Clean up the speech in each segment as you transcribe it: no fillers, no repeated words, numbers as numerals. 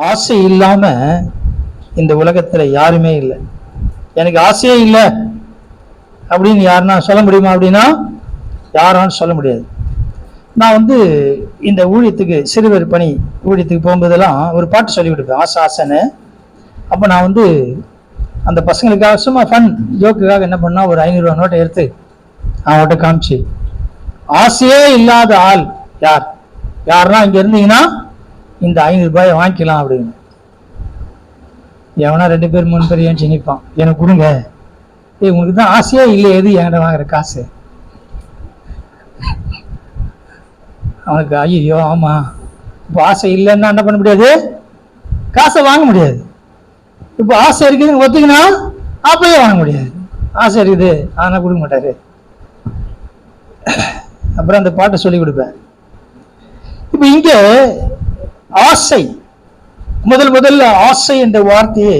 ஆசை இல்லாம இந்த உலகத்துல யாருமே இல்லை. எனக்கு ஆசையே இல்லை அப்படின்னு யாருன்னா சொல்ல முடியுமா? அப்படின்னா யாரான்னு சொல்ல முடியாது. நான் இந்த ஊழியத்துக்கு சிறுவர் பணி ஊழியத்துக்கு போகும்போதெல்லாம் ஒரு பாட்டு சொல்லி கொடுப்பேன், ஆசை ஆசைன்னு. அப்போ நான் அந்த பசங்களுக்காக சும்மா ஃபன் ஜோக்குக்காக என்ன பண்ணா, ஒரு 500 ரூபா நோட்டை எடுத்து அவன்கிட்ட காமிச்சு, ஆசையே இல்லாத ஆள் யாருன்னா இங்க இருந்தீங்கன்னா இந்த 500 ரூபாயை வாங்கிக்கலாம் அப்படின்னு. எவனா 2 பேர் 3 பேர் ஏன் நிற்பான், எனக்கு கொடுங்க. உங்களுக்கு தான் ஆசையே இல்லை, எது என்கிட்ட வாங்குற காசு? அவனுக்கு ஐயோ ஆமா, இப்போ ஆசை இல்லைன்னா என்ன பண்ண முடியாது, காசை வாங்க முடியாது. இப்போ ஆசை இருக்குதுன்னு ஒத்துக்கினா அப்பயே வாங்க முடியாது. ஆசை இருக்குது ஆனால் கொடுக்க மாட்டாரு. அப்புறம் அந்த பாட்டை சொல்லி கொடுப்பேன். இப்போ இங்க ஆசை, முதல்ல ஆசை என்ற வார்த்தையை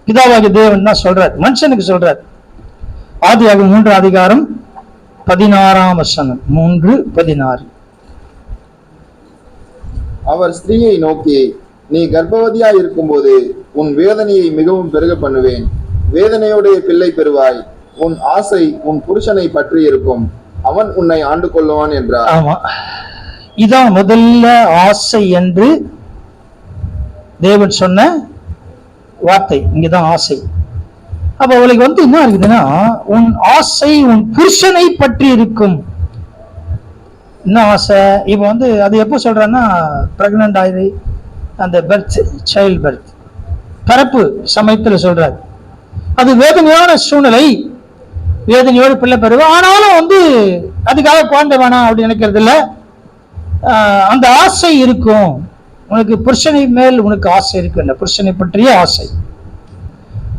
பிதாவாகிய தேவன் தான் சொல்றார், மனுஷனுக்கு சொல்றார். ஆதியாகமம் 3 அதிகாரம் 16ஆம் வசனம், 3:16. அவர் ஸ்திரீயை நோக்கி, நீ கர்ப்பவதியாய் இருக்கும்போது உன் வேதனையை மிகவும் பெருக பண்ணுவேன், வேதனையோடைய பிள்ளை பெறுவாய், உன் ஆசை உன் புருஷனை பற்றி இருக்கும், அவன் உன்னை ஆண்டு கொள்ளுவான் என்றார். ஆமா, இதான் முதல்ல ஆசை என்று தேவன் சொன்ன வார்த்தை. இங்கதான் ஆசை. அப்ப அவளுக்கு என்ன இருக்குதுன்னா, உன் ஆசை உன் புருஷனை பற்றி இருக்கும். என்ன ஆசை? இப்போ அது எப்போ சொல்றான்னா, பிரெக்னன்ட் ஆகி அந்த பெர்த், சைல்ட் பெர்த், பிறப்பு சமயத்தில் சொல்றாரு. அது வேதனையான சூழ்நிலை, வேதனையோடு பிள்ளை பெறுவோம். ஆனாலும் அதுக்காக குழந்தை வேணாம் அப்படின்னு நினைக்கிறது இல்லை. அந்த ஆசை இருக்கும். உனக்கு புருஷனை மேல் உனக்கு ஆசை இருக்கு, அந்த புருஷனை பற்றிய ஆசை.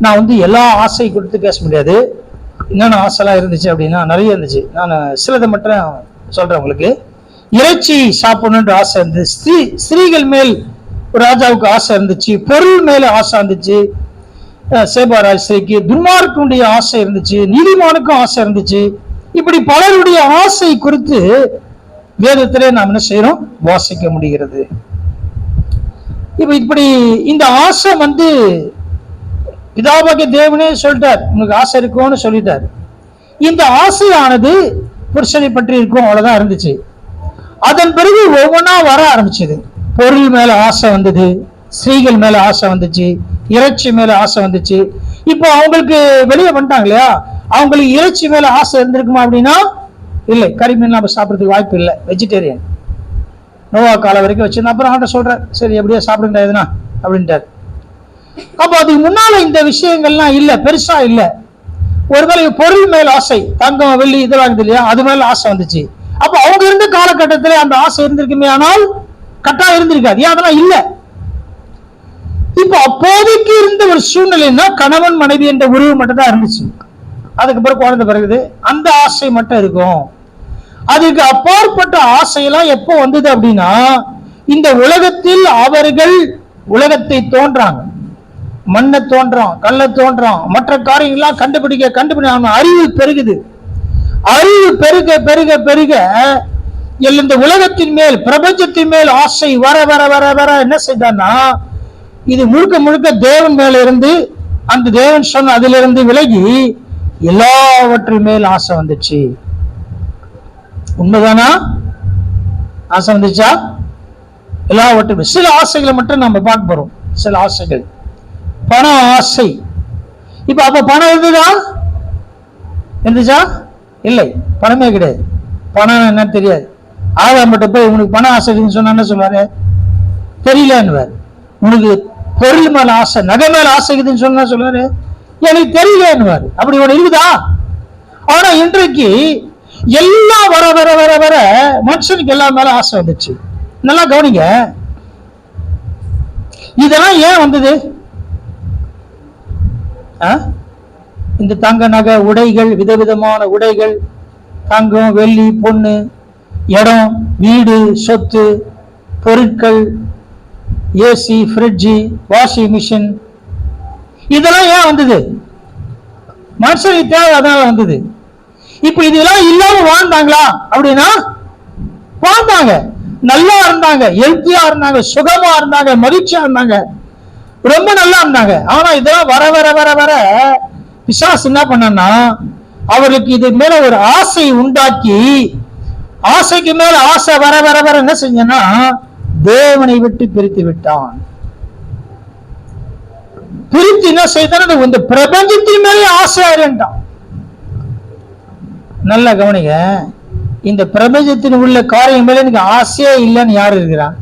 நான் எல்லா ஆசை கொடுத்து பேச முடியாது. என்னென்ன ஆசைலாம் இருந்துச்சு அப்படின்னா நிறைய இருந்துச்சு. நான் சிலதை மட்டும் சொல்றேன் உங்களுக்கு. இறைச்சி சாப்பிடணுன்ற ஆசை இருந்துச்சு, ஸ்திரீகள் மேல் ராஜாவுக்கு ஆசை இருந்துச்சு, பொருள் மேல ஆசை இருந்துச்சு, சேபாராஜ்க்கு துன்மார்க்குடைய ஆசை இருந்துச்சு, நீதிமானுக்கும் ஆசை இருந்துச்சு. இப்படி பலருடைய ஆசை குறித்து வேதத்திலே நாம் என்ன செய்யறோம், வாசிக்க முடிகிறது. இப்படி இந்த ஆசை பிதாவாகிய தேவனே சொல்லிட்டார், உங்களுக்கு ஆசை இருக்கும்னு சொல்லிட்டார். இந்த ஆசையானது புருஷனை பற்றி இருக்கும், அவ்வளவுதான் இருந்துச்சு. அதன் பிறகு ஒவ்வொன்றா வர ஆரம்பிச்சது. பொருள் மேல ஆசை வந்தது, ஸ்திரீகள் மேல ஆசை வந்துச்சு, இறைச்சி மேல ஆசை வந்துச்சு. இப்போ அவங்களுக்கு வெளியே வந்துட்டாங்க இல்லையா, அவங்களுக்கு இறைச்சி மேல ஆசை இருந்திருக்குமா அப்படின்னா இல்லை. கறிமீன் நம்ம சாப்பிட்றதுக்கு வாய்ப்பு இல்லை, வெஜிடேரியன். நோவா காலம் வரைக்கும் வச்சிருந்தா, அப்புறம் அவன்கிட்ட சொல்றேன், சரி எப்படியா சாப்பிடுங்க எதுனா அப்படின்ட்டார். அப்போ அதுக்கு முன்னால இந்த விஷயங்கள்லாம் இல்லை, பெருசா இல்லை. ஒருவேளை பொருள் மேல் ஆசை, தங்கம் வெள்ளி இதெல்லாம் இருக்குது இல்லையா, அது மேல ஆசை வந்துச்சு. அப்ப அவங்க இருந்த காலகட்டத்தில் அந்த ஆசை இருந்திருக்குமே, ஆனால் கட்டாயம் இருந்திருக்காது. ஏன் அதெல்லாம் இல்லை. இப்போ அப்போதைக்கு இருந்த ஒரு சூழ்நிலைன்னா கணவன் மனைவி என்ற உறவு மட்டும் தான் இருந்துச்சு. அதுக்கப்புறம் குழந்தை பிறகுது, அந்த ஆசை மட்டும் இருக்கும். அதுக்கு அப்பாற்பட்ட ஆசையெல்லாம் எப்போ வந்தது அப்படின்னா, இந்த உலகத்தில் அவர்கள் உலகத்தை தோன்றாங்க, மண்ணை தோன்றான், கல்லை தோன்றான், மற்ற காரியங்கள்லாம் கண்டுபிடிக்க அறிவு பெருகுது. அறிவு பெருக பெருக பெருக இந்த உலகத்தின் மேல், பிரபஞ்சத்தின் மேல் ஆசை வர வர வர வர என்ன செய்தான்னா, இது முழுக்க முழுக்க தேவன் மேல இருந்து, அந்த தேவன் சொன்ன அதிலிருந்து விலகி எல்லாவற்றின் மேல் ஆசை வந்துச்சு. உண்மைதானா? ஆசை வந்துச்சா? எல்லாவற்றும். சில ஆசைகளை மட்டும் நம்ம பார்க்க போறோம். சில ஆசைகள், பண ஆசை. இப்ப அப்ப பணம் இருந்துச்சா? இல்லை, பணமே கிடையாது. பணம் என்ன தெரியாது. ஆதாம் மட்டும் போய் உனக்கு பண ஆசை சொன்னா என்ன சொல்லுவாரு? தெரியலன்னுவார். உனக்கு பொருள் மேல ஆசை, நகை மேல ஆசைக்குதுன்னு சொன்னா சொல்லுவாரு, எனக்கு தெரியலன்னுவாரு. அப்படி ஒண்ணு இருக்குதா? ஆனா இன்றைக்கு எல்லாம் வர வர வர வர மனுஷனுக்கு எல்லாம் மேல ஆசை வந்துச்சு. நல்லா கவனிங்க, இதெல்லாம் ஏன் வந்தது? இந்த தங்க நகை, உடைகள், விதவிதமான உடைகள், தங்கம் வெள்ளி பொண்ணு, இடம், வீடு, சொத்து, பொருட்கள், ஏசி, ஃப்ரிட்ஜு, வாஷிங் மிஷின், இதெல்லாம் ஏன் வந்தது? மனுஷனுக்கு தேவை, அதனால வந்தது. இப்ப இதெல்லாம் இல்லாம வாழ்ந்தாங்களா அப்படின்னா வாழ்ந்தாங்க. நல்லா இருந்தாங்க, ஹெல்த்தியா இருந்தாங்க, சுகமா இருந்தாங்க, மகிழ்ச்சியா இருந்தாங்க, ரொம்ப நல்லா இருந்தாங்க. ஆனா இதெல்லாம் வர வர வர வர பிசாசு என்ன பண்ணா, அவருக்கு இது மேல ஒரு ஆசை உண்டாக்கி, ஆசைக்கு மேல ஆசை வர வர வர என்ன செஞ்சனா, தேவனை விட்டு பிரித்து விட்டான். பிரித்து என்ன செய்தான், இந்த பிரபஞ்சத்தின் மேலே ஆசை இருந்தான். நல்ல கவனிங்க, இந்த பிரபஞ்சத்தின் உள்ள காரியம் மேல எனக்கு ஆசையே இல்லைன்னு யாரு இருக்கிறான்?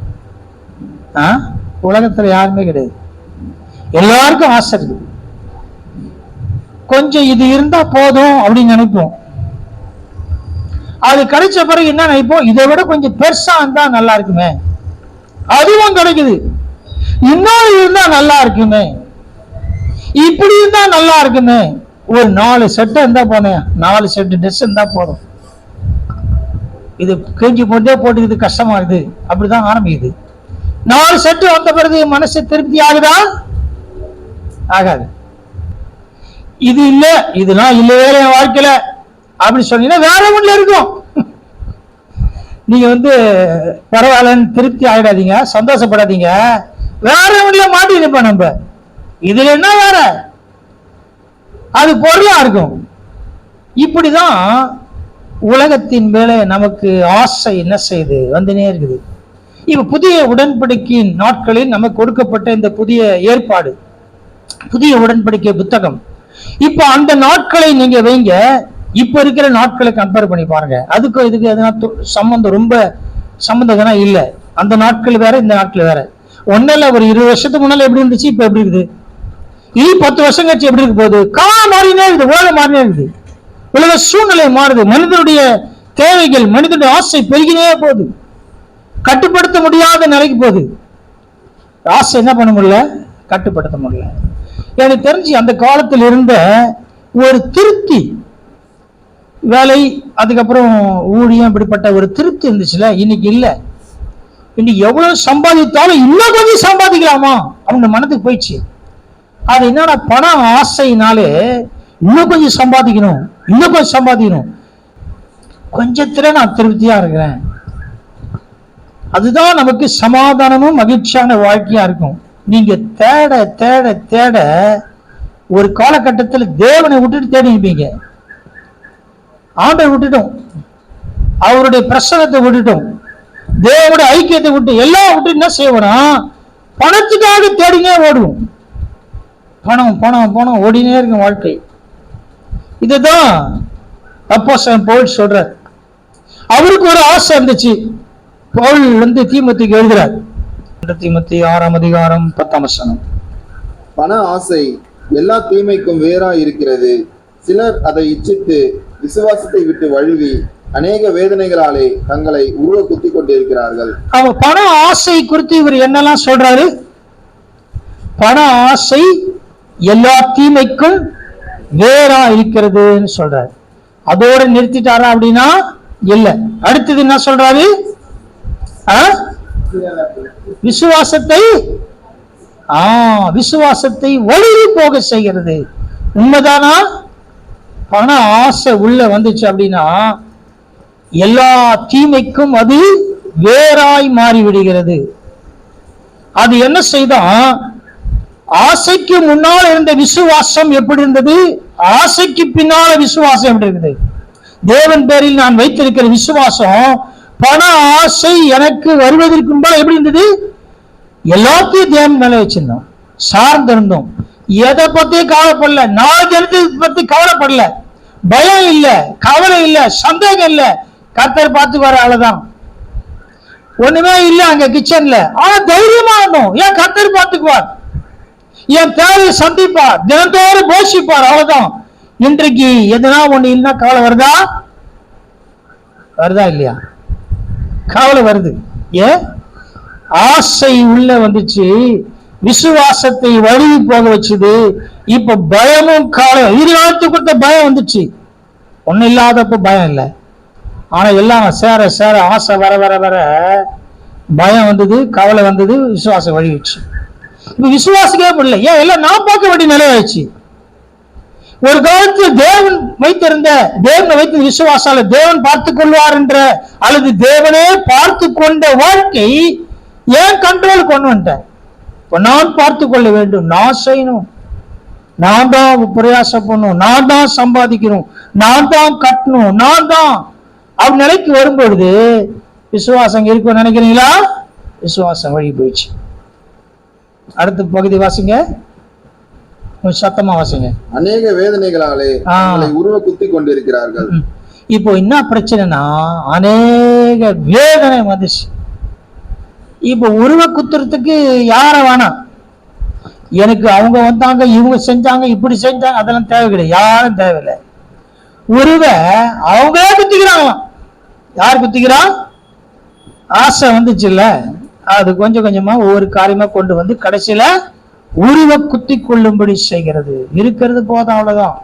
உலகத்துல யாருமே கிடையாது. எல்லாருக்கும் ஆசை இருக்கு. கொஞ்சம் இது இருந்தா போதும் அப்படின்னு நினைப்போம். அது கிடைச்ச பிறகு என்ன நினைப்போம், இதை விட கொஞ்சம் பெருசா இருந்தா நல்லா இருக்குமே, அதுவும் கிடைக்குது. இன்னொரு இருந்தா நல்லா இருக்குமே, இப்படி இருந்தா நல்லா இருக்குமே, ஒரு 4 செட் இருந்தா போனேன், 4 செட் ட்ரெஸ் இருந்தா போதும், இது கிழிஞ்சு போட்டே போட்டுக்குது, கஷ்டமா இருக்குது, அப்படிதான் ஆரம்பிக்குது. 4 செட்டு வந்த பிறகு மனசு திருப்தி ஆகுதா? ஆகாது. இது இல்ல, இதெல்லாம் இல்லவே என் வாழ்க்கையில அப்படி சொன்னீங்கன்னா வேற ஒண்ணுல இருக்கும். நீங்க பரவாயில்லன்னு திருப்தி ஆகிடாதீங்க, சந்தோஷப்படாதீங்க, வேற ஒண்ணுல மாட்டி இருப்போம் நம்ம. இதுல என்ன வேற, அது பொருளா இருக்கும். இப்படிதான் உலகத்தின் மேலே நமக்கு ஆசை என்ன செய்யுது, வந்துனே இருக்குது. இப்ப புதிய உடன்படிக்கையின் நாட்களில் நமக்கு கொடுக்கப்பட்ட இந்த புதிய ஏற்பாடு, புதிய உடன்படிக்கை புத்தகம், இப்ப அந்த நாட்களை நீங்க வைங்க, இப்ப இருக்கிற நாட்களை கம்பேர் பண்ணி பாருங்க. அதுக்கு இதுக்கு எதனா சம்பந்தம், ரொம்ப சம்பந்தம் இல்ல. அந்த நாட்கள் வேற, இந்த நாட்கள் வேற. ஒன்னும் ஒரு 20 வருஷத்துக்கு முன்னால எப்படி இருந்துச்சு, இப்ப எப்படி இருக்குது, 10 வருஷம் கழிச்சு எப்படி இருக்க போகுது, காலம் மாறினே இருக்குது, உலகம் மாறினே இருக்குது, உலக சூழ்நிலை மாறுது, மனிதனுடைய தேவைகள், மனிதனுடைய ஆசை பெருகினே போகுது, கட்டுப்படுத்த முடியாத நிலைக்கு போகுது. ஆசை என்ன பண்ண முடியல, கட்டுப்படுத்த முடியல. எனக்கு தெரிஞ்சு அந்த காலத்தில் இருந்த ஒரு திருப்தி, வேலை, அதுக்கப்புறம் ஊழியம், இப்படிப்பட்ட ஒரு திருப்தி இருந்துச்சுல, இன்னைக்கு இல்ல. இன்னைக்கு எவ்வளவு சம்பாதித்தாலும் இன்னும் கொஞ்சம் சம்பாதிக்கலாமா அப்படின்னு மனதுக்கு போயிடுச்சு. அது என்னன்னா, பணம் ஆசைனாலே இன்னும் கொஞ்சம் சம்பாதிக்கணும், இன்னும் கொஞ்சம் சம்பாதிக்கணும், கொஞ்சத்துல நான் திருப்தியா இருக்கிறேன். அதுதான் நமக்கு சமாதானமும் மகிழ்ச்சியான வாழ்க்கையா இருக்கும். நீங்க தேட தேட தேட ஒரு காலகட்டத்தில் தேவனை விட்டுட்டு தேடி இருப்பீங்க. ஆண்டை விட்டுட்டோம், அவருடைய பிரசனத்தை விட்டுட்டோம், தேவனுடைய ஐக்கியத்தை விட்டு எல்லாம் விட்டு என்ன செய்வோம், பணத்துக்காக தேடினே ஓடுவோம். பணம் பணம் பணம் ஓடினே இருக்கும் வாழ்க்கை. இதுதான் அப்போஸ்தலன் பவுல் சொல்றார். அவருக்கு ஒரு ஆசை இருந்துச்சு. பவுல் தீமோத்தேயுக்கு எழுதுறார். தீமோத்தேயு 6ஆம் அதிகாரம் 10ஆம் வசனம். பண ஆசை எல்லா தீமைக்கும் வேறா இருக்கிறது. சிலர் அதை இச்சித்து விசுவாசத்தை விட்டு வழுவி அநேக வேதனைகளாலே தங்களை உருவ குத்தி கொண்டிருக்கிறார்கள். அவன் பண ஆசை குறித்து இவர் என்னெல்லாம் சொல்றாரு? பண ஆசை எல்லா தீமைக்கும் வேறா இருக்கிறதுன்னு சொல்றாரு. அதோட நிறுத்திட்டாரா அப்படின்னா இல்ல. அடுத்தது என்ன சொல்றாரு? விசுவாசத்தை விசுவாசத்தை வழுவி போக செய்கிறது. உண்மைதானா? பண ஆசை உள்ள வந்துச்சு அப்படின்னா எல்லா தீமைக்கும் அது வேறாய் மாறிவிடுகிறது. அது என்ன செய்தான்? ஆசைக்கு முன்னால் இருந்த விசுவாசம் எப்படி இருந்தது, ஆசைக்கு பின்னால விசுவாசம் எப்படி இருக்குது? தேவன் பேரில் நான் வைத்திருக்கிற விசுவாசம், பண ஆசை எனக்கு வருவதற்கு முன்பால் எப்படி இருந்தது? எல்லாத்தையும் தேவன் மேல வச்சிருந்தோம், சார்ந்திருந்தோம், எதை பத்தியும் கவலைப்படல, நாலு ஜனத்தை பத்தி கவலைப்படல, பயம் இல்ல, கவலை இல்ல, சந்தேகம் இல்ல, கர்த்தர் பார்த்துக்குவாரு, அவ்வளவுதான். ஒண்ணுமே இல்ல அங்க கிச்சன்ல, ஆனா தைரியமா இருந்தோம். ஏன்? கர்த்தர் பார்த்துக்குவார், என் தேவையை சந்திப்பார், தினத்தோறும் போஷிப்பார், அவ்வளவுதான். இன்றைக்கு எதுனா ஒண்ணு இல்லைன்னா கவலை வருதா? வருதா இல்லையா? கவலை வருது. ஏன்? ஆசை உள்ள வந்துச்சு, விசுவாசத்தை வழுவி போக வச்சுது. இப்ப பயமும் கவலை, இருபத்து கொடுத்த பயம் வந்துச்சு. ஒண்ணு இல்லாதப்ப பயம் இல்லை, ஆனா எல்லாம் சேர சேர ஆசை வர வர வர பயம் வந்தது, கவலை வந்தது, விசுவாசம் வழிவிச்சு. இப்ப விசுவாசிக்கவே முடியல. ஏன்? எல்லாம் நான் பார்க்க வேண்டிய நிலை ஆயிடுச்சு. ஒரு காலத்தில் தேவனை வைத்த விசுவாசால தேவன் பார்த்துக் கொள்வார் என்ற அல்லது தேவனே பார்த்து கொண்ட வாழ்க்கை ஏன் கண்ட்ரோல் கொண்டு வந்துட்டேன். இப்ப நான் பார்த்து கொள்ள வேண்டும், நான் செய்யணும், நான் தான் பிரயாசம் பண்ணணும், நான் தான் சம்பாதிக்கணும், நான் தான் கட்டணும், நான் தான் அவன் நிலைக்கு வரும்பொழுது விசுவாசம் இருக்கும் நினைக்கிறீங்களா? விசுவாசம் வழி போயிடுச்சு. அடுத்த பகுதி வாசிங்க, சத்தமா வாசிங்க. அநேக வேதனைகளாலே உருவ குத்தி கொண்டிருக்கிறார்கள். இப்போ என்ன பிரச்சனைனா அநேக வேதனை வந்துச்சு. இப்போ உருவ குத்துறதுக்கு யார வேணாம், எனக்கு அவங்க வந்தாங்க, இவங்க செஞ்சாங்க, இப்படி செஞ்சாங்க, அதெல்லாம் தேவை கிடையாது, யாரும் தேவையில்லை. உருவ அவங்க குத்திக்கிறாங்களாம். யார் குத்திக்கிறா? ஆசை வந்துச்சுல்ல, அது கொஞ்சம் கொஞ்சமா ஒவ்வொரு காரியமா கொண்டு வந்து கடைசியில உருவ குத்தி கொள்ளும்படி செய்கிறது. இருக்கிறது போதும், அவ்வளவுதான்,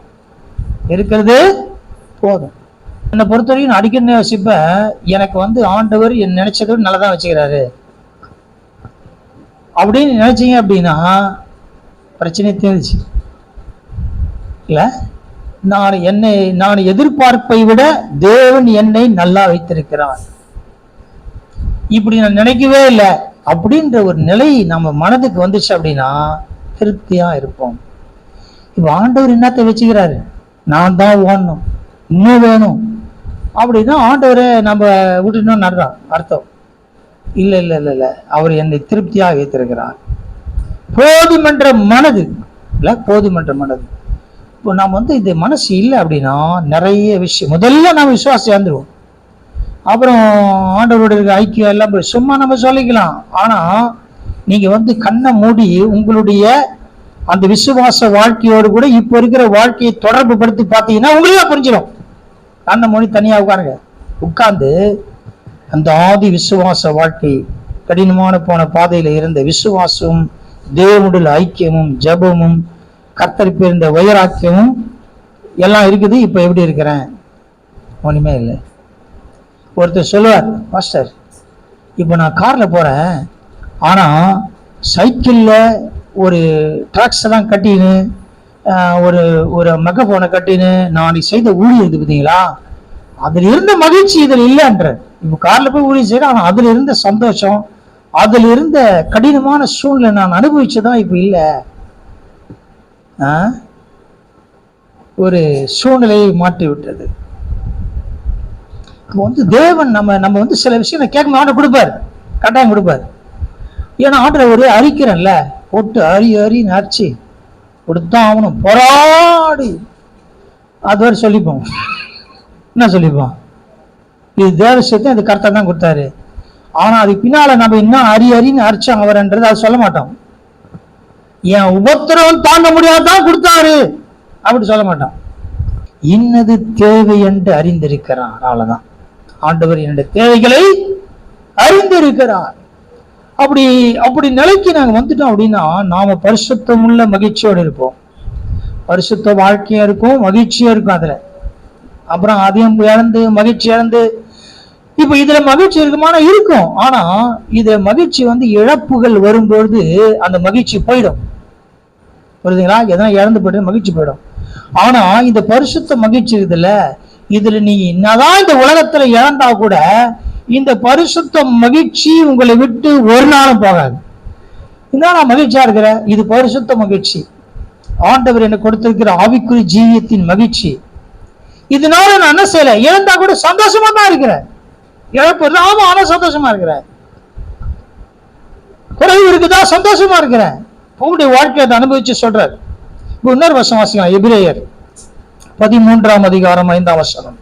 இருக்கிறது போதும். என்னை பொறுத்தவரைக்கும் நான் அடிக்கடி யோசிப்பேன், எனக்கு வந்து ஆண்டவர் என் நினைச்சது நல்லதான் வச்சுக்கிறாரு அப்படின்னு நினைச்சீங்க அப்படின்னா பிரச்சனை தெரிஞ்சு இல்ல. நான் எதிர்பார்ப்பை விட தேவன் என்னை நல்லா வைத்திருக்கிறார், இப்படி நான் நினைக்கவே இல்லை அப்படின்ற ஒரு நிலை நம்ம மனதுக்கு வந்துச்சு அப்படின்னா திருப்தியா இருப்போம். இப்ப ஆண்டவர் என்னத்தை வச்சுக்கிறாரு, நான் தான் ஓடணும், இன்னும் வேணும் அப்படின்னா ஆண்டவரை நம்ம விட்டுட்டோம் நடறான் அர்த்தம் இல்ல இல்ல இல்ல இல்ல. அவர் என்னை திருப்தியாக வைத்திருக்கிறார். போதுமன்ற மனது இல்ல, போதுமன்ற மனது. இப்போ நாம் வந்து இந்த மனசு இல்லை அப்படின்னா நிறைய விஷயம் முதல்ல நம்ம விசுவாசம் இழந்துருவோம். அப்புறம் ஆண்டவருடைய ஐக்கியம் எல்லாம் சும்மா நம்ம சொல்லிக்கலாம். ஆனா நீங்க வந்து கண்ணை மூடி உங்களுடைய அந்த விசுவாச வாழ்க்கையோடு கூட இப்ப இருக்கிற வாழ்க்கையை தொடர்பு படுத்தி பார்த்தீங்கன்னா உங்களுக்கே புரிஞ்சிடும். கண்ணை மூடி தனியா உட்கார்ந்து அந்த ஆதி விசுவாச வாழ்க்கை, கடினமான போன பாதையில இருந்த விசுவாசமும் தேவனுடைய ஐக்கியமும் ஜபமும் கர்த்தருக்கு இருந்த வைராக்கியமும் எல்லாம் இருக்குது. இப்ப எப்படி இருக்கிறேன்? ஒண்ணுமே இல்லை. ஒருத்தர் சொல்லுவார், மாஸ்டர் இப்போ நான் கார்ல போறேன், ஆனா சைக்கிள்ல ஒரு ட்ராக்ஸ் எல்லாம் கட்டின்னு ஒரு ஒரு மெகஃபோனை கட்டின்னு நான் செய்த ஊழியம் இருக்குது பார்த்தீங்களா, அதுல இருந்த மகிழ்ச்சி இதில் இல்லைன்ற. இப்போ கார்ல போய் ஊழியம் செய்யறேன், ஆனா அதுல இருந்த சந்தோஷம், அதுல இருந்த கடினமான சூழ்நிலை நான் அனுபவிச்சதான் இப்ப இல்லை. ஒரு சூழ்நிலையை மாற்றி விட்டது. வந்து தேவன் நம்ம வந்து சில விஷயம் கேட்கும் ஆண்டவர் கொடுப்பாரு, கட்டாயம் கொடுப்பாரு. ஏன்னா ஆண்டவர் ஒரே அரிக்கிறேன்ல, போட்டு அரின்னு அரிச்சு கொடுத்தான் ஆகணும், போராடி அது வரை சொல்லிப்போம். என்ன சொல்லிப்போம்? இது தேவ விஷயத்தை அது கரெக்டாக தான் கொடுத்தாரு. ஆனா அதுக்கு பின்னால நம்ம இன்னும் அரின்னு அரிச்சாங்க அவர்ன்றது அது சொல்ல மாட்டோம். என் உபத்திரவம் தாங்க முடியாதான் கொடுத்தாரு அப்படி சொல்ல மாட்டான். இன்னது தேவை என்று அறிந்திருக்கிறார், அவ்வளவுதான். ஆண்டவர் என்னுடைய தேவைகளை அறிந்திருக்கிறார். அப்படி நிலைக்கு நாங்க வந்துட்டோம் அப்படின்னா நாம பரிசுத்தம் உள்ள மகிழ்ச்சியோடு இருப்போம், பரிசுத்த வாழ்க்கையா இருக்கும், மகிழ்ச்சியா இருக்கும். அதுல அப்புறம் அதையும் இழந்து மகிழ்ச்சி இழந்து இப்ப இதுல மகிழ்ச்சி இருக்குமான இருக்கும். ஆனா இதுல மகிழ்ச்சி வந்து இழப்புகள் வரும்பொழுது அந்த மகிழ்ச்சி போயிடும். புரியுதுங்களா? எதனா இழந்து போயிட்டு மகிழ்ச்சி போயிடும். ஆனா இந்த பரிசுத்த மகிழ்ச்சி இருக்குதுல்ல, இதுல நீ என்னதான் இந்த உலகத்துல இழந்தா கூட இந்த பரிசுத்த மகிழ்ச்சி உங்களை விட்டு ஒரு நாளும் போகாது. என்ன நான் மகிழ்ச்சியா இருக்கிறேன், இது பரிசுத்த மகிழ்ச்சி, ஆண்டவர் எனக்கு கொடுத்திருக்கிற ஆவிக்குரிய ஜீவியத்தின் மகிழ்ச்சி. இதனால நான் என்ன செய்யல, இழந்தா கூட சந்தோஷமா தான் இருக்கிறேன். இழப்பு ஆமா, ஆனா சந்தோஷமா இருக்கிறேன். குறைவு இருக்குதா, சந்தோஷமா இருக்கிறேன். உங்களுடைய வாழ்க்கையை அதை அனுபவிச்சு சொல்றாரு. இன்னொரு வசனம் வாசிக்கலாம், எபிரேயர் 13ஆம் அதிகாரம் 5ஆம் வசனம்.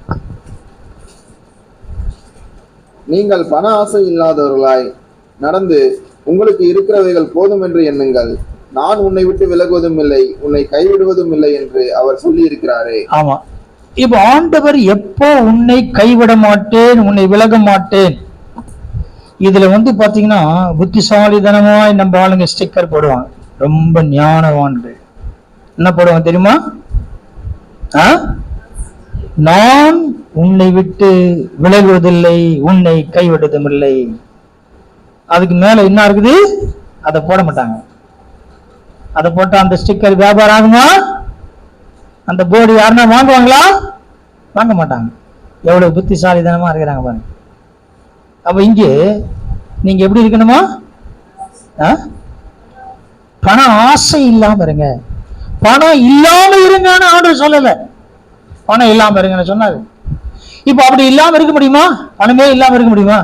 நீங்கள் பண ஆசை இல்லாதவர்களாய் நடந்து உங்களுக்கு இருக்கிறவைகள் போதும் என்று எண்ணுங்கள், நான் உன்னை விட்டு விலகுவதும் இல்லை, உன்னை கைவிடுவதும் இல்லை என்று அவர் சொல்லி இருக்கிறாரே. ஆமா, இப்ப ஆண்டவர் எப்போ உன்னை கைவிட மாட்டேன், உன்னை விலக மாட்டேன். இதுல வந்து பாத்தீங்கன்னா புத்திசாலித்தனமாய் நம்ம ஆளுங்க ஸ்டிக்கர் போடுவாங்க, ரொம்ப ஞானவான்கள் என்ன போடுவாங்க தெரியுமா? நான் உன்னை விட்டு விலகுவதில்லை, உன்னை கைவிடுவதும் இல்லை. அதுக்கு மேல என்ன இருக்குது அதை போட மாட்டாங்க. அதை போட்டா அந்த ஸ்டிக்கர் வியாபாரம் ஆகுமா? அந்த போர்டு யாருன்னா வாங்குவாங்களா? வாங்க மாட்டாங்க. எவ்வளவு புத்திசாலித்தனமா இருக்கிறாங்க பாருங்க. அப்ப இங்கே நீங்க எப்படி இருக்கணுமா? பணம் ஆசை இல்லாம இருங்க. பணம் இல்லாம இருங்கன்னு ஆண்டவர் சொல்லல, பணம் இல்லாம இருங்கன்னு சொன்னாரு. இப்ப அப்படி இல்லாம இருக்க முடியுமா? பணமே இல்லாம இருக்க முடியுமா?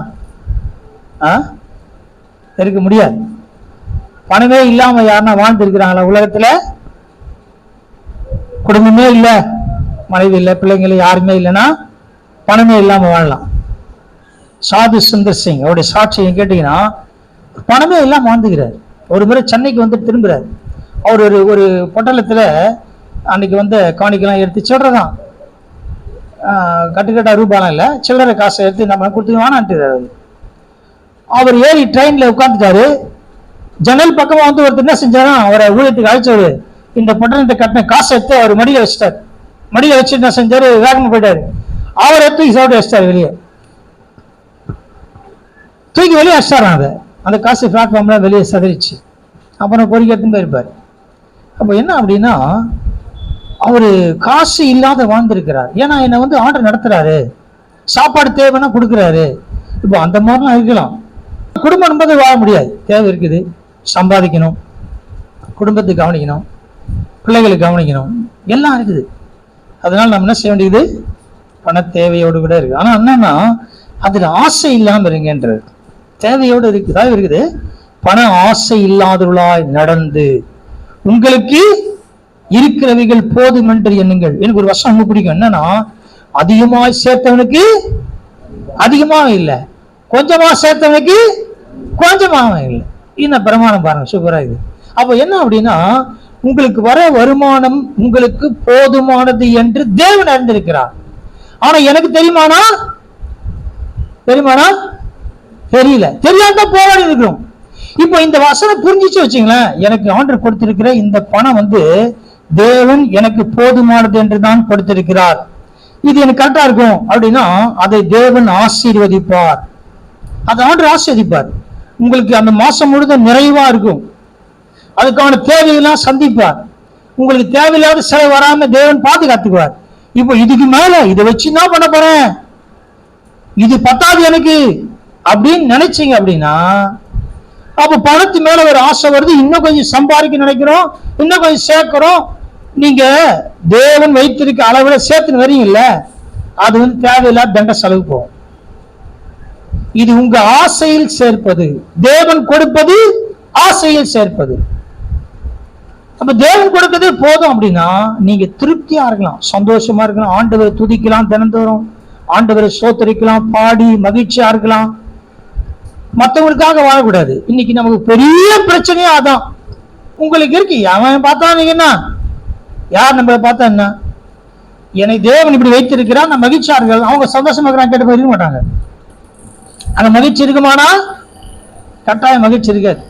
இருக்க முடியாது. பணமே இல்லாம யாருன்னா வாழ்ந்து இருக்கிறாங்களா உலகத்துல? குடும்பமே இல்ல, மனைவி இல்லை, பிள்ளைங்க யாருமே இல்லைன்னா பணமே இல்லாம வாழலாம். சாது சுந்தர் சிங் அவருடைய சாட்சியை கேட்டீங்கன்னா பணமே இல்லாம வாழ்ந்துக்கிறார். ஒரு முறை சென்னைக்கு வந்து திரும்புறாரு. அவர் ஒரு பொட்டலத்துல அன்னைக்கு வந்து காணிக்கெல்லாம் எடுத்து சில்லறதான், கட்டுக்கட்டா ரூபாலாம் இல்லை, சில்லறை காசை எடுத்து நம்ம கொடுத்து வானான்ட்டுறாரு. அவர் ஏறி ட்ரெயின்ல உட்காந்துட்டாரு. ஜன்னல் பக்கமா வந்து ஒருத்தர் என்ன செஞ்சாரா, அவரை ஊழியத்துக்கு அழைச்சவரு இந்த பொட்டலத்தை கட்டின காசை எடுத்து அவர் மடியில வச்சிட்டாரு. மடியில வச்சு என்ன செஞ்சாரு, வேகமா போயிட்டாரு. அவர் எடுத்து சாப்பிட்டு வச்சிட்டாரு, வெளியே தூக்கி வெளியே வச்சிட்டாரு. அதை அந்த காசு பிளாட்ஃபார்ம்ல வெளியே சதறிச்சு. அப்புறம் பொறிக்கிறதுன்னு போயிருப்பார். அப்போ என்ன அப்படின்னா, அவரு காசு இல்லாத வாழ்ந்திருக்கிறார். ஏன்னா என்னை வந்து ஆர்டர் நடத்துறாரு, சாப்பாடு தேவைன்னா கொடுக்குறாரு. இப்போ அந்த மாதிரிலாம் இருக்கலாம். குடும்பம் என்பது வாழ முடியாது. தேவை இருக்குது, சம்பாதிக்கணும், குடும்பத்தை கவனிக்கணும், பிள்ளைகளை கவனிக்கணும், எல்லாம் இருக்குது. அதனால நம்ம என்ன செய்ய வேண்டியது, பண தேவையோடு கூட இருக்கு. ஆனா என்னன்னா அதுல ஆசை இல்லாம இருங்கன்றது. தேவையோடு இருக்குது, பண ஆசை இல்லாதவர்களாய் நடந்து உங்களுக்கு இருக்கிறவைகள் போதும் என்று எண்ணுங்கள். எனக்கு ஒரு வருஷம் ரொம்ப பிடிக்கும். என்னன்னா, அதிகமாய் சேர்த்தவனுக்கு அதிகமாக இல்லை, கொஞ்சமா சேர்த்தவனுக்கு கொஞ்சமாக இல்லை. இந்த பிரமாணம் பாருங்க, சூப்பரா இது. அப்ப என்ன அப்படின்னா, உங்களுக்கு வர வருமானம் உங்களுக்கு போதுமானது என்று தேவன் அறிந்திருக்கிறார். ஆனா எனக்கு தெரியுமானா தெரியல, தெரியாத போராடி இருக்கிறோம். இப்போ இந்த வசனம் புரிஞ்சிச்சு வச்சுங்களேன், எனக்கு ஆர்டர் கொடுத்திருக்கிற இந்த பணம் வந்து தேவன் எனக்கு போதுமானது என்று தான் கொடுத்திருக்கிறார், இது எனக்கு கரெக்டா இருக்கும் அப்படின்னா அதை தேவன் ஆசீர்வதிப்பார். அதை ஆர்டர் ஆசீர்வதிப்பார். உங்களுக்கு அந்த மாசம் முழுதும் நிறைவா இருக்கும். அதுக்கான தேவையெல்லாம் சந்திப்பார். உங்களுக்கு தேவையில்லாத செலவு வராம தேவன் பாதுகாத்துக்குவார். இப்போ இதுக்கு மேல இதை வச்சு என்ன பண்ண போறேன், இது பத்தாது எனக்கு அப்படின்னு நினைச்சீங்க அப்படின்னா, அப்ப பணத்து மேல ஒரு ஆசை வருது, இன்னும் கொஞ்சம் சம்பாதிக்க நினைக்கிறோம், இன்னும் கொஞ்சம் சேர்க்கிறோம். நீங்க தேவன் வைத்திருக்க அளவுல சேர்த்துன்னு வரீங்கல்ல, அது வந்து தேவையில்லாத தண்ட செலவு போகும். இது உங்க ஆசையில் சேர்ப்பது, தேவன் கொடுப்பது ஆசையில் சேர்ப்பது. அப்ப தேவன் கொடுக்கதே போதும் அப்படின்னா நீங்க திருப்தியா இருக்கலாம், சந்தோஷமா இருக்கலாம், ஆண்டவரை துதிக்கலாம், தினந்தோறும் ஆண்டவரை சோத்தரிக்கலாம், பாடி மகிழ்ச்சியா இருக்கலாம். மற்றவங்களுக்காக வாழக்கூடாது. இன்னைக்கு நமக்கு பெரிய பிரச்சனையே அதான். உங்களுக்கு இருக்கு, அவன் பார்த்தா நீங்க என்ன, யார் நம்மளை பார்த்தா என்ன, என்னை தேவன் இப்படி வைத்திருக்கிறான், நான் மகிழ்ச்சியா இருக்கலாம், அவங்க சந்தோஷமா இருக்கிறான் கேட்டு இருக்க மாட்டாங்க. அந்த மகிழ்ச்சி இருக்குமானா கட்டாயம் மகிழ்ச்சி இருக்காது.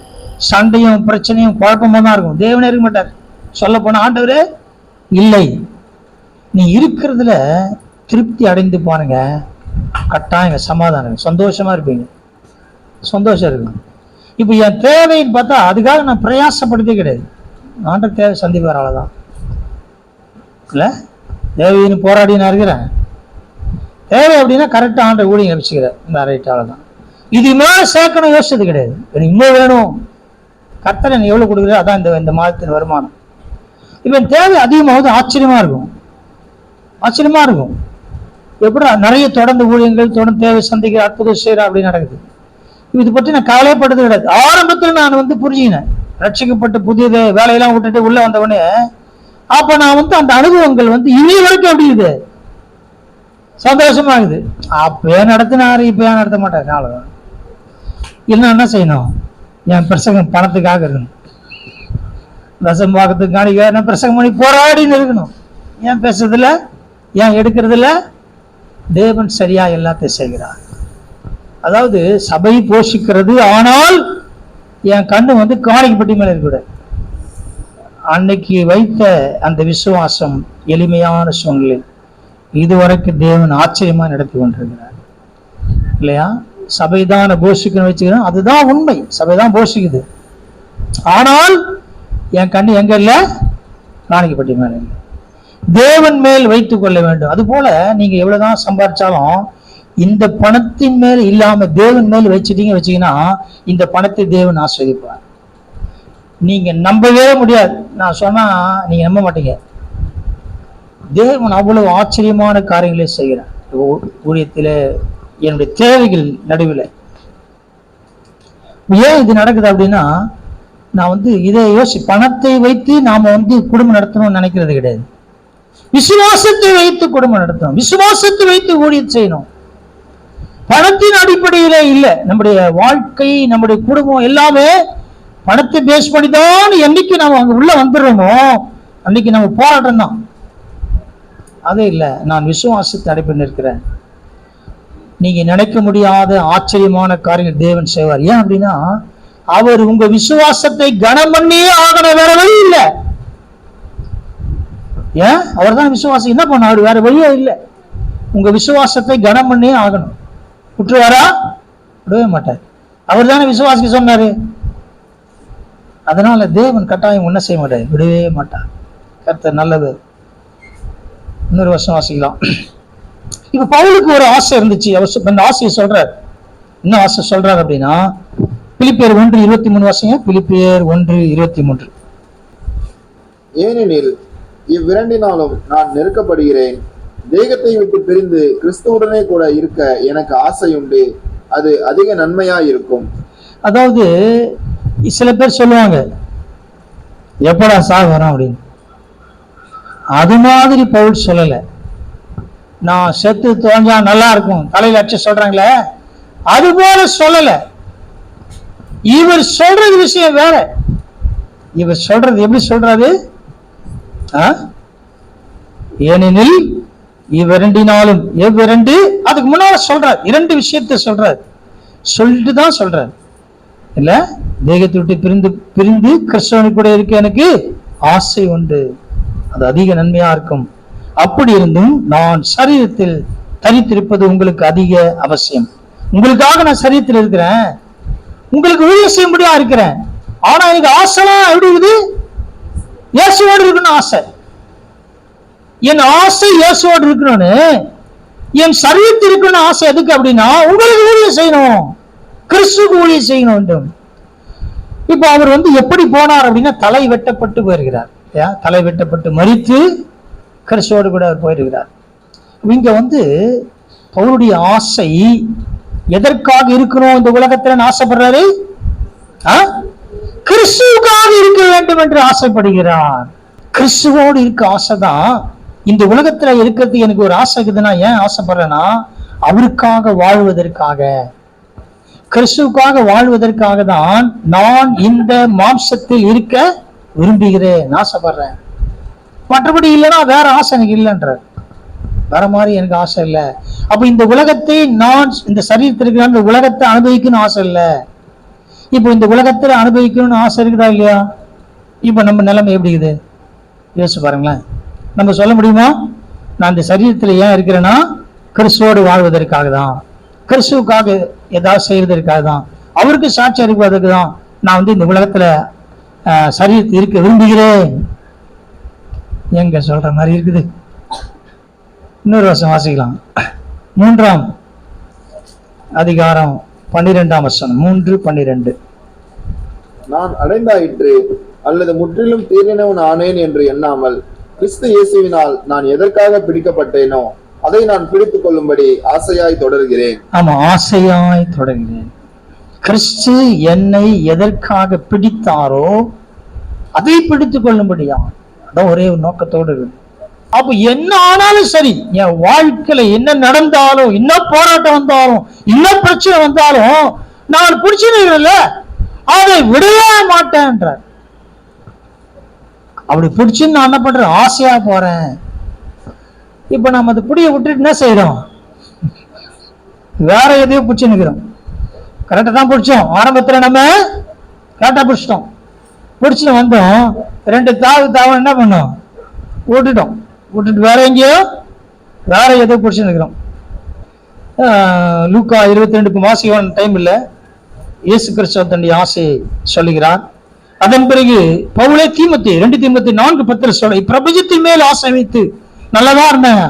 சண்டையும் பிரச்சனையும் குழப்பமும் தான் இருக்கும். தேவனே இருக்க மாட்டார். சொல்ல போன ஆண்டவரே இல்லை. நீ இருக்கிறதுல திருப்தி அடைந்து பாருங்க, கட்டாயம் சமாதானம், சந்தோஷமா இருப்பீங்க, சந்தோஷம் இருக்கும். இப்போ என் தேவைன்னு பார்த்தா அதுக்காக நான் பிரயாசப்படுத்தே கிடையாது. ஆண்டவர் தேவை சந்திப்பார், அவ்வளவுதான். இல்ல தேவைன்னு போராடி நான் இருக்கிறேன். தேவை அப்படின்னா கரெக்டா ஆண்டவர் ஊழியம் வச்சுக்கிறேன், இந்த ரைட், அவ்வளவுதான். இது மேல சேர்க்கணும் யோசிச்சது கிடையாது. எனக்கு இன்னும் வேணும், கர்த்தர் எனக்கு எவ்வளவு கொடுக்குறது, அதான் இந்த மாதத்தின் வருமானம். இப்போ தேவை அதிகமாவது ஆச்சரியமா இருக்கும், ஆச்சரியமா இருக்கும். எப்படி நிறைய தொடர்ந்து ஊழியங்கள், தொடர்ந்து தேவை சந்திக்கிற, அற்புதம் செய்யற அப்படி நடக்குது. இது பற்றி நான் கவலைப்பட்டது கிடையாது. ஆரம்பத்தில் நான் வந்து புரிஞ்சுக்கினேன், ரட்சிக்கப்பட்டு புதிய வேலையெல்லாம் விட்டுட்டு உள்ள வந்தவொடனே, அப்ப நான் வந்து அந்த அனுபவங்கள் வந்து இனி வரைக்கும் எப்படி இது சந்தோஷமா இருக்குது. அப்பயே நடத்தினாரு, இப்பயே நடத்த மாட்டாரு. அவ்வளவுதான். இல்லைன்னா என்ன செய்யணும், என் பிரசங்கம் பணத்துக்காக இருக்கணும், ரசம் பார்க்கறதுக்கு காணிக்க நான் பிரசங்கம் பண்ணி போராடின்னு இருக்கணும். ஏன் பேசுறதுல, ஏன் எடுக்கிறதுல, தேவன் சரியா எல்லாத்தையும் செய்கிறார். அதாவது சபை போஷிக்கிறது, ஆனால் என் கண்ணு வந்து காணிக்கப்பட்டி மேல இருக்கக்கூடாது. அன்னைக்கு வைத்த அந்த விசுவாசம் எளிமையான சூழ்நிலையில் இதுவரைக்கும் தேவன் ஆச்சரியமா நடத்தி கொண்டிருக்கிறார் இல்லையா. சபைதான் போஷிக்கணும் வச்சுக்கிறோம், அதுதான் உண்மை, சபைதான் போஷிக்குது. ஆனால் என் கண்ணு எங்க இல்லை, காணிக்கப்பட்டி மேல இல்லை. தேவன் மேல் வைத்துக் கொள்ள வேண்டும். அது போல நீங்க எவ்வளவுதான் சம்பாதிச்சாலும் இந்த பணத்தின் மேல் இல்லாம தேவன் மேல் வச்சீங்கன்னா இந்த பணத்தை தேவன் ஆசீர்வதிப்பார். நீங்க நம்பவே முடியாது, நான் சொன்னா நீங்க நம்ப மாட்டீங்க. தேவன் அவ்வளவு ஆச்சரியமான காரியங்களை செய்கிறார் ஊழியத்தில, என்னுடைய தேவைகள் நடுவில். ஏன் இது நடக்குது அப்படின்னா, நான் இதை பணத்தை வைத்து நாம குடும்பம் நடத்தணும்னு நினைக்கிறது கிடையாது. விசுவாசத்தை வைத்து குடும்பம் நடத்தணும், விசுவாசத்தை வைத்து ஊழியம் செய்யணும். பணத்தின் அடிப்படையில இல்ல. நம்முடைய வாழ்க்கை, நம்முடைய குடும்பம் எல்லாமே பணத்தை பேஸ் பண்ணிதான் என்னைக்கு நம்ம அங்க உள்ள வந்துடுறோமோ அன்னைக்கு நம்ம போராட்டம் தான். அதே இல்லை, நான் விசுவாசத்தை அடிப்படையில் இருக்கிறேன். நீங்க நினைக்க முடியாத ஆச்சரியமான காரியங்கள் தேவன் செய்வார். ஏன் அப்படின்னா, அவர் உங்க விசுவாசத்தை கனம் பண்ணியே ஆகணும், வேற வழி இல்லை. ஏன்? அவர் தான் விசுவாசம் என்ன பண்ணாரு, வேற வழியே இல்லை. உங்க விசுவாசத்தை கனம் பண்ணியே ஆகணும். விட்டுருவாரா? விடவே மாட்டார். அவர் தானே விசுவாசிக்க சொன்னாரு. அதனால தேவன் கட்டாயம் என்ன செய்ய மாட்டார், விடவே மாட்டார். கர்த்தர் நல்லவர். இன்னொரு வருஷம் வாசிக்கலாம். இப்ப பவுலுக்கு ஒரு ஆசை இருந்துச்சு. அவர் அந்த ஆசையை சொல்றார். என்ன ஆசை சொல்றாரு அப்படின்னா, பிலிப்பியர் 1:23 வாசிங்க. பிலிப்பியர் 1:23. ஏனெனில் இவ்விரண்டினாலும் நான் நெருக்கப்படுகிறேன். தேகத்தை விட்டு பிரிந்து கிறிஸ்துவுடனே கூட இருக்க எனக்கு ஆசை உண்டு. அது அதிக நன்மையா இருக்கும். அதாவது சில பேர் சொல்லுவாங்க, எப்படா சாக வரும் அப்படின்னு. அது மாதிரி பவுல் சொல்லல. நான் செத்து தோஞ்சா நல்லா இருக்கும் தலையில அடிச்சு சொல்றாங்களே, அது போல சொல்லல. இவர் சொல்றது விஷயம் வேற. இவர் சொல்றது எப்படி சொல்றாரு? ஏனெனில் இவ்விரண்டினாலும், எவ்விரண்டு, அதுக்கு முன்னால சொல்றார், 2 விஷயத்தை சொல்றார். சொல்லிட்டு தான் சொல்றார் இல்ல, தேகத்தை விட்டு பிரிந்து கிறிஸ்துவனு கூட இருக்க எனக்கு ஆசை உண்டு, அது அதிக நன்மையா இருக்கும். அப்படி இருந்தும் நான் சரீரத்தில் தரித்திருப்பது உங்களுக்கு அதிக அவசியம். உங்களுக்காக நான் சரீரத்தில் இருக்கிறேன், உங்களுக்கு ஊழியம் செய்யும்படியா இருக்கிறேன். ஆனா எனக்கு ஆசைலாம் எப்படி இருக்குது? இயேசுவோடு இருக்கணும் ஆசை. என் ஆசை இயேசுவோடு இருக்கணும்னு, என் சரீரத்தில் இருக்கணும் ஆசை. எதுக்கு அப்படின்னா, உங்களுக்கு ஊழியம் செய்யணும், கிறிஸ்துவுக்கு ஊழியம் செய்யணும் வேண்டும். இப்ப அவர் எப்படி போனார் அப்படின்னா, தலை வெட்டப்பட்டு போயிருக்கிறார். தலை வெட்டப்பட்டு மரித்து கிறிஸ்துவோடு கூட அவர் போயிருக்கிறார். இங்க பவுலுடைய ஆசை எதற்காக இருக்கணும் இந்த உலகத்துல ஆசைப்படுறாரு? கிறிஸ்துவுக்காக இருக்க வேண்டும் என்று ஆசைப்படுகிறார். கிறிஸ்துவோடு இருக்க ஆசைதான். இந்த உலகத்துல இருக்கிறது எனக்கு ஒரு ஆசை இருக்குதுன்னா ஏன் ஆசைப்படுறேன்னா, அவருக்காக வாழ்வதற்காக, கிறிஸ்துவுக்காக வாழ்வதற்காக தான் நான் இந்த மாம்சத்தில் இருக்க விரும்புகிறேன், ஆசைப்படுறேன். மற்றபடி இல்லைன்னா வேற ஆசை எனக்கு இல்லைன்ற, வேற மாதிரி எனக்கு ஆசை இல்லை. அப்ப இந்த உலகத்தை நான் இந்த சரீரத்தில் இருக்கிற இந்த உலகத்தை அனுபவிக்கணும்னு ஆசை இல்லை. இப்போ இந்த உலகத்துல அனுபவிக்கணும்னு ஆசை இருக்குதா இல்லையா? இப்ப நம்ம நிலைமை எப்படி இருக்குது யோசிச்சு பாருங்களேன். நம்ம சொல்ல முடியுமா, நான் இந்த சரீரத்தில் ஏன் இருக்கிறேன்னா கிறிஸ்துவோடு வாழ்வதற்காக தான், கிறிஸ்துவுக்காக ஏதாவது செய்வதற்காக தான், அவருக்கு சாட்சி அளிப்பதற்கு தான் நான் இந்த உலகத்துல சரீரத்தில் இருக்க விரும்புகிறேன். எங்க சொல்ற மாதிரி இருக்குது. இன்னொரு வருஷம் வாசிக்கலாம். 3ஆம் அதிகாரம் 12ஆம் வசனம். 3:12. நான் அடைந்தாயிற்று அல்லது முற்றிலும் தீர்ந்தவன் ஆனேன் என்று எண்ணாமல், கிறிஸ்து இயேசுவினால் நான் எதற்காக பிடிக்கப்பட்டேனோ அதை நான் பிடித்துக் கொள்ளும்படி ஆசையாய் தொடர்கிறேன். ஆமா, ஆசையாய் தொடர்கிறேன். கிறிஸ்து என்னை எதற்காக பிடித்தாரோ அதை பிடித்துக் கொள்ளும்படியா, அதான் ஒரே ஒரு நோக்கத்தோடு இருக்கு. அப்ப என்ன ஆனாலும் சரி, என் வாழ்க்கையில என்ன நடந்தாலும், இன்னும் போராட்டம் வந்தாலும், இன்னும் பிரச்சனை வந்தாலும், நான் பிடிச்சிருக்கல அதை விடவே மாட்டேன்றார். அப்படி பிடிச்சுன்னு நான் என்ன பண்றேன், ஆசையா போறேன். இப்ப நம்ம அதை பிடிய விட்டுட்டு என்ன செய்யறோம், வேற எதையோ பிடிச்சு நிக்கிறோம். கரெக்டா தான் பிடிச்சோம், ஆரம்பத்துல நம்ம கரெக்டா பிடிச்சிட்டோம், பிடிச்சுன்னு வந்தோம், 2 தாவ என்ன பண்ணோம், விட்டுட்டு வேற எங்கேயோ வேற எதோ பிடிச்சு நிக்கிறோம். லூக்கா 22க்கு வாசிக்க டைம் இல்லை. இயேசு கிறிஸ்து தன்னுடைய ஆசையை சொல்லுகிறார். அதன் பிறகு பவுலே தீமோத்தேயு 2 தீமோத்தேயு 4:10 சொல்ற, பிரபஞ்சத்தின் மேல் ஆசை வைத்து நல்லதா இருந்தேன்,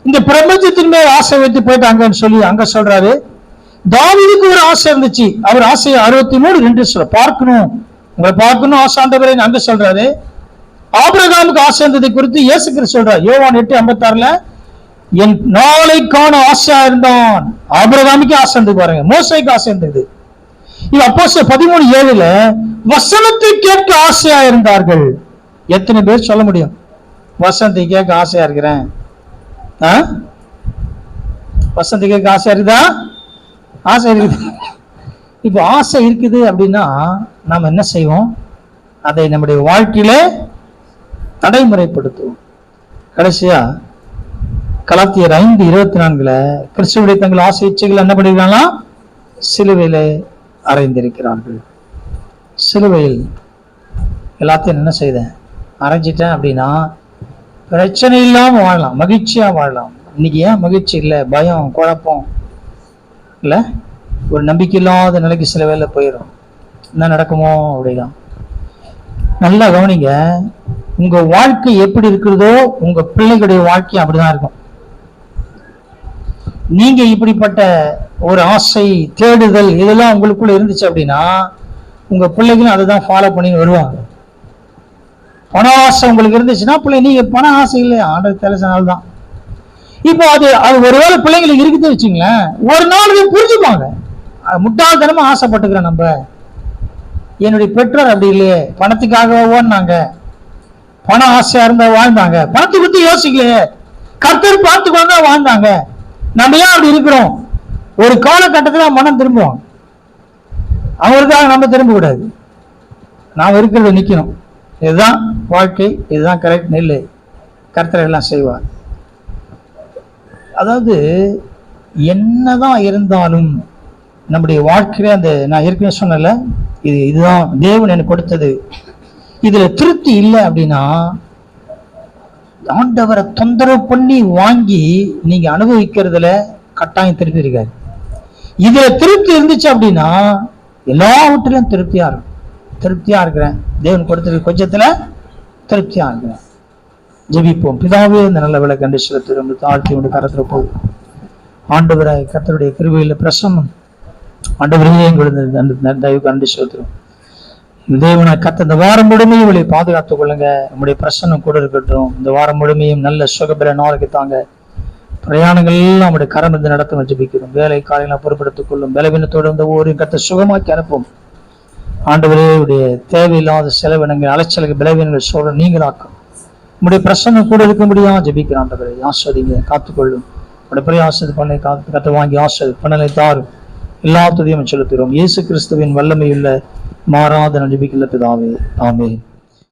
இந்த பிரபஞ்சத்தின் மேல் ஆசை வைத்து போயிட்டாங்கன்னு சொல்லி அங்க சொல்றாரு. தாவீதுக்கு ஒரு ஆசை இருந்துச்சு, அவர் ஆசையை 63:2 சொல்ற, பார்க்கணும், உங்களை பார்க்கணும் ஆசை ஆண்டவரே அங்க சொல்றாரு. ஆபிரகாமுக்கு ஆசை இருந்ததை குறித்து இயேசு கிறிஸ்து சொல்றார் யோவான் 8:56, என் நாளை காண ஆசையா இருந்தான். ஆபிரகாமுக்கு ஆசை இருந்தது பாருங்க, மோசேக்கு ஆசை இருந்தது. இது அப்போஸ்தலர் 13:7 வசனத்தை கேட்க ஆசையா இருந்தார்கள். எத்தனை பேர் சொல்ல முடியும் வசனத்தை கேட்க ஆசையா இருக்கிறேன்? வசனத்தை கேட்க ஆசையா இருக்குதா? ஆசை இருக்குது. இப்ப ஆசை இருக்குது அப்படின்னா நாம் என்ன செய்வோம்? அதை நம்முடைய வாழ்க்கையில நடைமுறைப்படுத்துவோம். கடைசியா கலாத்தியர் 5:24 கிறிஸ்துவுடைய தங்கள் ஆசை இச்சைகள் என்ன பண்ணிருக்காங்களா? சிலுவையில அறைந்திருக்கிறார்கள். சிலுவையில் எல்லாத்தையும் என்ன செய்தேன்? அரைஞ்சிட்டேன் அப்படின்னா பிரச்சனை இல்லாம வாழலாம், மகிழ்ச்சியா வாழலாம். இன்னைக்கு ஏன் மகிழ்ச்சி இல்லை? பயம், குழப்பம் இல்லை, ஒரு நம்பிக்கை இல்லாத நிலைக்கு சில வேலை போயிடும். என்ன நடக்குமோ அப்படிதான். நல்லா கவனிங்க, உங்க வாழ்க்கை எப்படி இருக்கிறதோ உங்க பிள்ளைகளுடைய வாழ்க்கை அப்படிதான் இருக்கும். நீங்க இப்படிப்பட்ட ஒரு ஆசை, தேடுதல் இதெல்லாம் உங்களுக்குள்ள இருந்துச்சு அப்படின்னா உங்க பிள்ளைகளும் அதை தான் ஃபாலோ பண்ணி வருவாங்க. பண ஆசை உங்களுக்கு இருந்துச்சுன்னா பிள்ளை, நீங்க பண ஆசை இல்லையா ஆண்டவர் தெரிஞ்சனால தான். இப்போ அது ஒருவேளை பிள்ளைங்களுக்கு இருக்குது வச்சுங்களேன், ஒரு நாள் புரிஞ்சுப்பாங்க. முட்டாள்தனமா ஆசைப்பட்டுக்கிறேன். நம்ம என்னுடைய பெற்றோர் அப்படி இல்லையே, பணத்துக்காக ஓடினாங்க, பண ஆசையா இருந்தா வாழ்ந்தாங்க, பணத்தை பத்தி யோசிக்கலையே, கர்த்தர் பார்த்துக்கொண்டு தான் வாழ்ந்தாங்க. நம்ம ஏன் அப்படி இருக்கிறோம்? ஒரு காலகட்டத்தில் மனம் திரும்புவோம், அவருக்காக நம்ம திரும்ப கூடாது. நாம் இருக்கிறத நிக்கணும். இதுதான் வாழ்க்கை, இதுதான் கரெக்ட் நெல், கர்த்தர் எல்லாம் செய்வார். அதாவது என்னதான் இருந்தாலும் நம்முடைய வாழ்க்கையில அந்த நான் ஏற்கனவே சொன்னல, இதுதான் தேவன் எனக்கு கொடுத்தது, இதுல திருப்தி இல்லை அப்படின்னா ஆண்டவரை தொந்தரவு பண்ணி வாங்கி நீங்க அனுபவிக்கிறதுல கட்டாயம் திருப்தி இருக்காது. இதுல திருப்தி இருந்துச்சு அப்படின்னா எல்லாவற்றிலும் திருப்தியா இருக்கும். திருப்தியா இருக்கிறேன், தேவன் கொடுத்தது கொஞ்சத்துல திருப்தியா இருக்கிறேன். ஜெபிப்போம். பிதாவே, இந்த நல்ல வேலை கண்டு செலுத்தி தாழ்த்தி கொண்டு கரத்துல போகும். ஆண்டவரை கர்த்தருடைய கிருபையில பிரசன்னம் ஆண்டவரையே எங்களுடைய தயவு கண்டு செலுத்துறோம். தேவனை கத்த இந்த வாரம் முழுமையும் இவளை பாதுகாத்துக் கொள்ளுங்க. நம்முடைய பிரசன்னம் கூட இருக்கட்டும். இந்த வாரம் முழுமையும் நல்ல சுகபல நாளைக்கு தாங்க. பிரயாணங்கள் எல்லாம் நம்முடைய கரம் இருந்து நடத்த ஜெபிக்கிறோம். வேலை காலையில பொறுப்படுத்திக் கொள்ளும். பலவீனத்தோடு இந்த ஊரையும் கத்த சுகமாக்கி அனுப்பும். ஆண்டவரே, உடைய தேவையில்லாத செலவினங்கள், அலைச்சலுக்கு பலவீனங்கள் சொல்ற நீங்களாக்கும். நம்முடைய பிரசன்னம் கூட இருக்க முடியாம ஜெபிக்கிறான். ஆண்டவரே ஆஸ்வதிங்க, காத்துக்கொள்ளும். உடைய பிரயாசத்தை பண்ணை காத்து கத்த வாங்கி ஆஸ்வதி பண்ணலை தாரும். எல்லாத்தையும் செலுத்துகிறோம். இயேசு கிறிஸ்துவின் வல்லமையுள்ள மாறாத ஜெபிக்கல பிதாவே, ஆமென்.